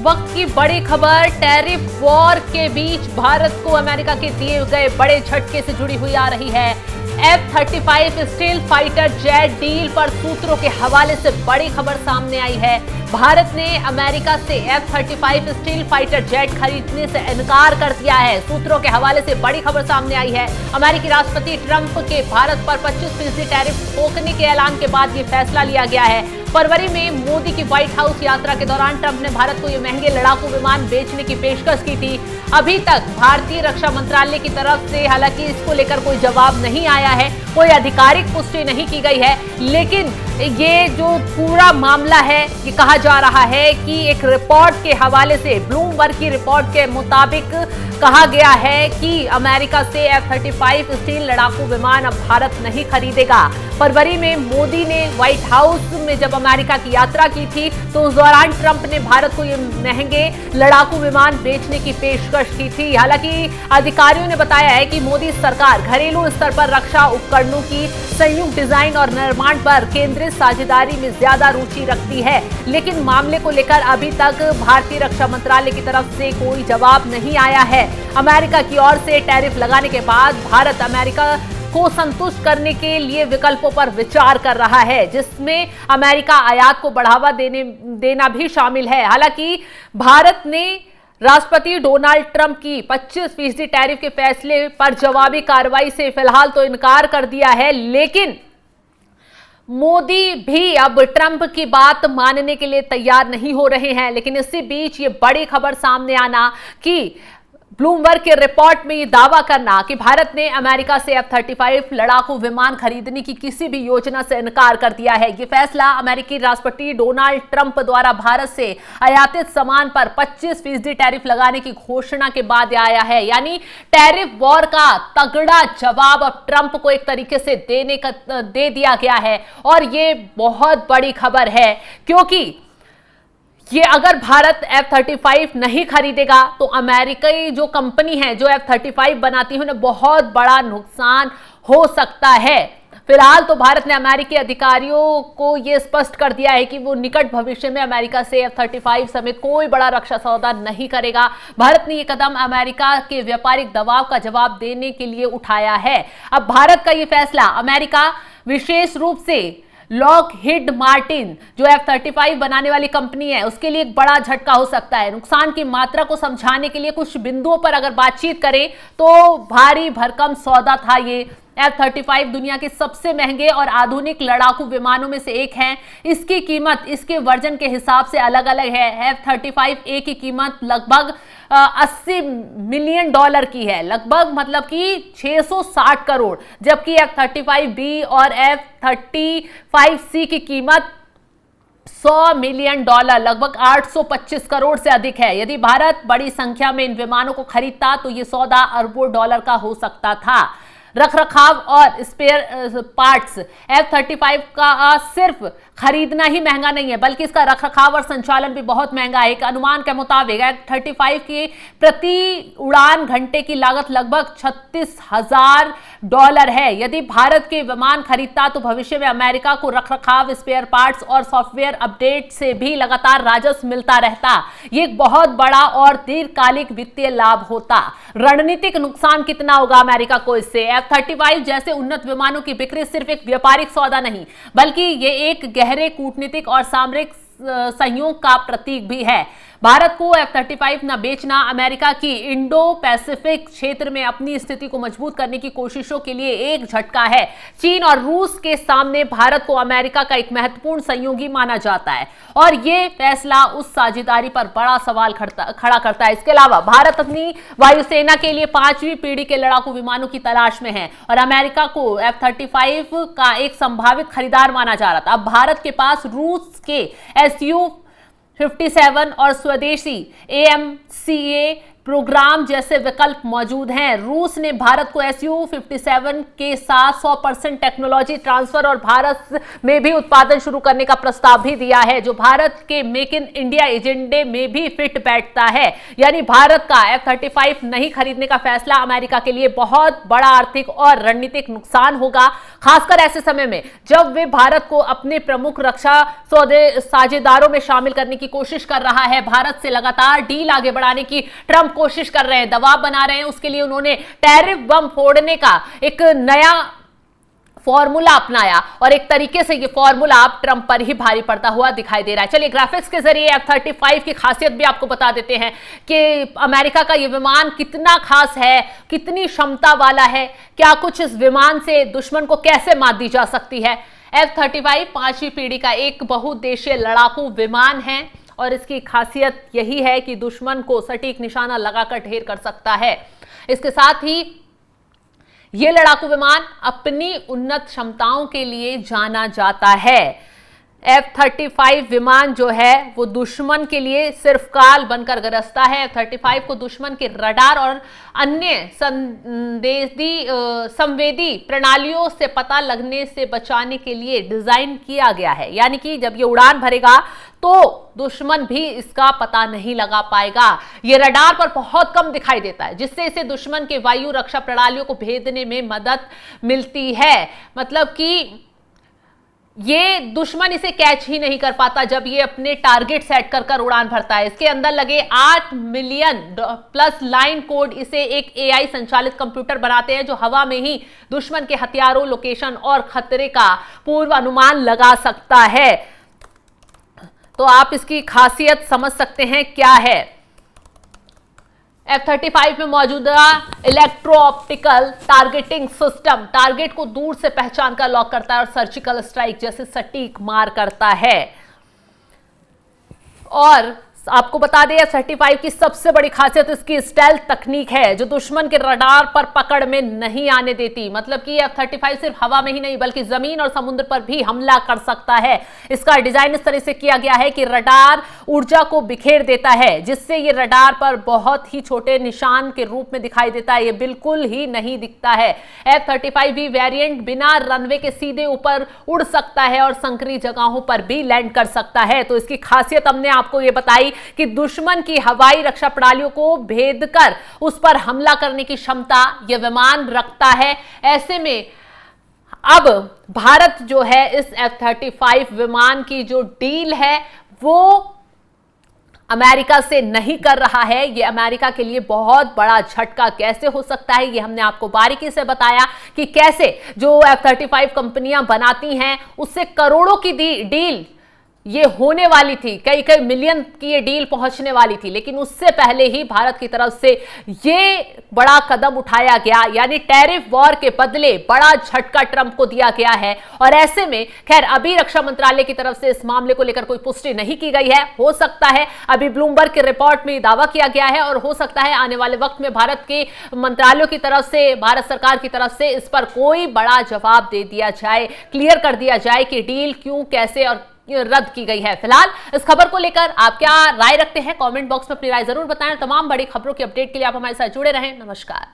वक्त की बड़ी खबर, टैरिफ वॉर के बीच भारत को अमेरिका के दिए गए बड़े झटके से जुड़ी हुई आ रही है। F-35 steel fighter jet deal पर सूत्रों के हवाले से बड़ी खबर सामने आई है। भारत ने अमेरिका से F-35 स्टील फाइटर जेट खरीदने से इनकार कर दिया है। सूत्रों के हवाले से बड़ी खबर सामने आई है। अमेरिकी राष्ट्रपति ट्रंप के भारत पर 25% टैरिफ ठोकने के ऐलान के बाद ये फैसला लिया गया है। फरवरी में मोदी की व्हाइट हाउस यात्रा के दौरान ट्रंप ने भारत को ये महंगे लड़ाकू विमान बेचने की पेशकश की थी। अभी तक भारतीय रक्षा मंत्रालय की तरफ से हालांकि इसको लेकर कोई जवाब नहीं आया है, कोई आधिकारिक पुष्टि नहीं की गई है, लेकिन ये जो पूरा मामला है ये कहा जा रहा है कि एक रिपोर्ट के हवाले से, ब्लूमबर्ग की रिपोर्ट के मुताबिक कहा गया है कि अमेरिका से F-35 स्टील लड़ाकू विमान अब भारत नहीं खरीदेगा। फरवरी में मोदी ने व्हाइट हाउस में जब अमेरिका की यात्रा की थी तो उस दौरान ट्रंप ने भारत को ये महंगे लड़ाकू विमान बेचने की पेशकश की थी। हालांकि अधिकारियों ने बताया है कि मोदी सरकार घरेलू स्तर पर रक्षा उपकरणों की संयुक्त डिजाइन और निर्माण पर केंद्रित साझेदारी में ज्यादा रुचि रखती है, लेकिन मामले को लेकर अभी तक भारतीय रक्षा मंत्रालय की तरफ से कोई जवाब नहीं आया है। अमेरिका की ओर से टैरिफ लगाने के बाद भारत अमेरिका को संतुष्ट करने के लिए विकल्पों पर विचार कर रहा है, जिसमें अमेरिका आयात को बढ़ावा देना भी शामिल है। हालांकि भारत ने राष्ट्रपति डोनाल्ड ट्रंप की 25% टैरिफ के फैसले पर जवाबी कार्रवाई से फिलहाल तो इनकार कर दिया है, लेकिन मोदी भी अब ट्रंप की बात मानने के लिए तैयार नहीं हो रहे हैं। लेकिन इसी बीच ये बड़ी खबर सामने आना कि ब्लूमबर्ग के रिपोर्ट में ये दावा करना कि भारत ने अमेरिका से F-35 लड़ाकू विमान खरीदने की किसी भी योजना से इनकार कर दिया है। ये फैसला अमेरिकी राष्ट्रपति डोनाल्ड ट्रंप द्वारा भारत से आयातित सामान पर 25% टैरिफ लगाने की घोषणा के बाद आया है। यानी टैरिफ वॉर का तगड़ा जवाब अब ट्रंप को एक तरीके से दे दिया गया है, और ये बहुत बड़ी खबर है, क्योंकि ये अगर भारत F-35 नहीं खरीदेगा तो अमेरिकी जो कंपनी है जो F-35 बनाती है उन्हें बहुत बड़ा नुकसान हो सकता है। फिलहाल तो भारत ने अमेरिकी अधिकारियों को यह स्पष्ट कर दिया है कि वो निकट भविष्य में अमेरिका से F-35 समेत कोई बड़ा रक्षा सौदा नहीं करेगा। भारत ने यह कदम अमेरिका के व्यापारिक दबाव का जवाब देने के लिए उठाया है। अब भारत का यह फैसला अमेरिका, विशेष रूप से लॉकहीड मार्टिन जो F-35 बनाने वाली कंपनी है, उसके लिए एक बड़ा झटका हो सकता है। नुकसान की मात्रा को समझाने के लिए कुछ बिंदुओं पर अगर बातचीत करें तो भारी भरकम सौदा था ये। F-35 दुनिया के सबसे महंगे और आधुनिक लड़ाकू विमानों में से एक है। इसकी कीमत इसके वर्जन के हिसाब से अलग अलग है। F-35A की कीमत लगभग $80 मिलियन की है, लगभग मतलब कि 660 करोड़, जबकि F-35B और F-35C की कीमत $100 मिलियन, लगभग 825 करोड़ से अधिक है। यदि भारत बड़ी संख्या में इन विमानों को खरीदता तो ये सौदा अरबों डॉलर का हो सकता था। रखरखाव और स्पेयर पार्ट्स, F-35 का सिर्फ खरीदना ही महंगा नहीं है, बल्कि इसका रखरखाव और संचालन भी बहुत महंगा है। एक अनुमान के मुताबिक F-35 की प्रति उड़ान घंटे की लागत लगभग $36,000 है। यदि भारत के विमान खरीदता तो भविष्य में अमेरिका को रखरखाव, स्पेयर पार्ट्स और सॉफ्टवेयर अपडेट से भी लगातार राजस्व मिलता रहता। ये एक बहुत बड़ा और दीर्घकालिक वित्तीय लाभ होता। रणनीतिक नुकसान कितना होगा अमेरिका को इससे? F-35 जैसे उन्नत विमानों की बिक्री सिर्फ एक व्यापारिक सौदा नहीं, बल्कि ये एक गहरे कूटनीतिक और सामरिक सहयोग का प्रतीक भी है। भारत को F-35 न बेचना अमेरिका की इंडो पैसिफिक क्षेत्र में अपनी स्थिति को मजबूत करने की कोशिशों के लिए एक झटका है। चीन और रूस के सामने भारत को अमेरिका का एक महत्वपूर्ण सहयोगी माना जाता है, और ये फैसला उस साझेदारी पर बड़ा सवाल खड़ा करता है। इसके अलावा भारत अपनी वायुसेना के लिए 5वीं पीढ़ी के लड़ाकू विमानों की तलाश में है, और अमेरिका को F-35 का एक संभावित खरीदार माना जा रहा था। अब भारत के पास रूस के Su-57 और स्वदेशी AMCA प्रोग्राम जैसे विकल्प मौजूद हैं। रूस ने भारत को SU-57 के साथ 100% टेक्नोलॉजी ट्रांसफर और भारत में भी उत्पादन शुरू करने का प्रस्ताव भी दिया है, जो भारत के मेक इन इंडिया एजेंडे में भी फिट बैठता है। यानी भारत का F-35 नहीं खरीदने का फैसला अमेरिका के लिए बहुत बड़ा आर्थिक और रणनीतिक नुकसान होगा, खासकर ऐसे समय में जब वे भारत को अपने प्रमुख रक्षा साझेदारों में शामिल करने की कोशिश कर रहा है। भारत से लगातार डील आगे बढ़ाने की ट्रंप कोशिश कर रहे हैं, दबाव बना रहे हैं। उसके लिए उन्होंने टैरिफ बम फोड़ने का एक नया फॉर्मूला अपनाया और एक तरीके से ये फॉर्मूला अब ट्रंप पर ही भारी पड़ता हुआ दिखाई दे रहा है। चलिए ग्राफिक्स के जरिए F-35 की खासियत भी आपको बता देते हैं कि अमेरिका का ये विमान कितना खास है, कितनी क्षमता वाला है, क्या कुछ इस विमान से दुश्मन को कैसे मात दी जा सकती है। F-35 5वीं पीढ़ी का एक बहुउद्देशीय लड़ाकू विमान है और इसकी खासियत यही है कि दुश्मन को सटीक निशाना लगाकर ढेर कर सकता है। इसके साथ ही यह लड़ाकू विमान अपनी उन्नत क्षमताओं के लिए जाना जाता है। F-35 विमान जो है वो दुश्मन के लिए सिर्फ काल बनकर गरजता है। F-35 को दुश्मन के रडार और अन्य संवेदी प्रणालियों से पता लगने से बचाने के लिए डिजाइन किया गया है। यानी कि जब ये उड़ान भरेगा तो दुश्मन भी इसका पता नहीं लगा पाएगा। ये रडार पर बहुत कम दिखाई देता है, जिससे इसे दुश्मन के वायु रक्षा प्रणालियों को भेदने में मदद मिलती है। मतलब कि ये दुश्मन इसे कैच ही नहीं कर पाता जब ये अपने टारगेट सेट कर उड़ान भरता है। इसके अंदर लगे 8 मिलियन प्लस लाइन कोड इसे एक AI संचालित कंप्यूटर बनाते हैं, जो हवा में ही दुश्मन के हथियारों, लोकेशन और खतरे का पूर्व अनुमान लगा सकता है। तो आप इसकी खासियत समझ सकते हैं क्या है। F-35 में मौजूदा electro optical targeting system target को दूर से पहचान कर लॉक करता है और सर्जिकल स्ट्राइक जैसे सटीक मार करता है। और आपको बता दें F-35 की सबसे बड़ी खासियत इसकी स्टेल्थ तकनीक है, जो दुश्मन के रडार पर पकड़ में नहीं आने देती। मतलब कि F-35 सिर्फ हवा में ही नहीं बल्कि जमीन और समुद्र पर भी हमला कर सकता है। इसका डिजाइन इस तरह से किया गया है कि रडार ऊर्जा को बिखेर देता है, जिससे ये रडार पर बहुत ही छोटे निशान के रूप में दिखाई देता है। ये बिल्कुल ही नहीं दिखता है। F-35 भी वेरिएंट बिना रनवे के सीधे ऊपर उड़ सकता है और संकरी जगहों पर भी लैंड कर सकता है। तो इसकी खासियत हमने आपको ये बताई कि दुश्मन की हवाई रक्षा प्रणालियों को भेदकर उस पर हमला करने की क्षमता यह विमान रखता है। ऐसे में अब भारत जो है इस F-35 विमान की जो डील है वो अमेरिका से नहीं कर रहा है। ये अमेरिका के लिए बहुत बड़ा झटका कैसे हो सकता है, ये हमने आपको बारीकी से बताया कि कैसे जो F-35 कंपनियां बनाती हैं उससे करोड़ों की डील ये होने वाली थी, कई कई मिलियन की ये डील पहुंचने वाली थी, लेकिन उससे पहले ही भारत की तरफ से ये बड़ा कदम उठाया गया। यानी टैरिफ वॉर के बदले बड़ा झटका ट्रंप को दिया गया है। और ऐसे में खैर अभी रक्षा मंत्रालय की तरफ से इस मामले को लेकर कोई पुष्टि नहीं की गई है। हो सकता है अभी ब्लूमबर्ग के रिपोर्ट में दावा किया गया है और हो सकता है आने वाले वक्त में भारत के मंत्रालयों की तरफ से, भारत सरकार की तरफ से इस पर कोई बड़ा जवाब दे दिया जाए, क्लियर कर दिया जाए कि डील क्यों, कैसे और रद्द की गई है। फिलहाल इस खबर को लेकर आप क्या राय रखते हैं, कमेंट बॉक्स में अपनी राय जरूर बताएं। तमाम बड़ी खबरों की अपडेट के लिए आप हमारे साथ जुड़े रहें। नमस्कार।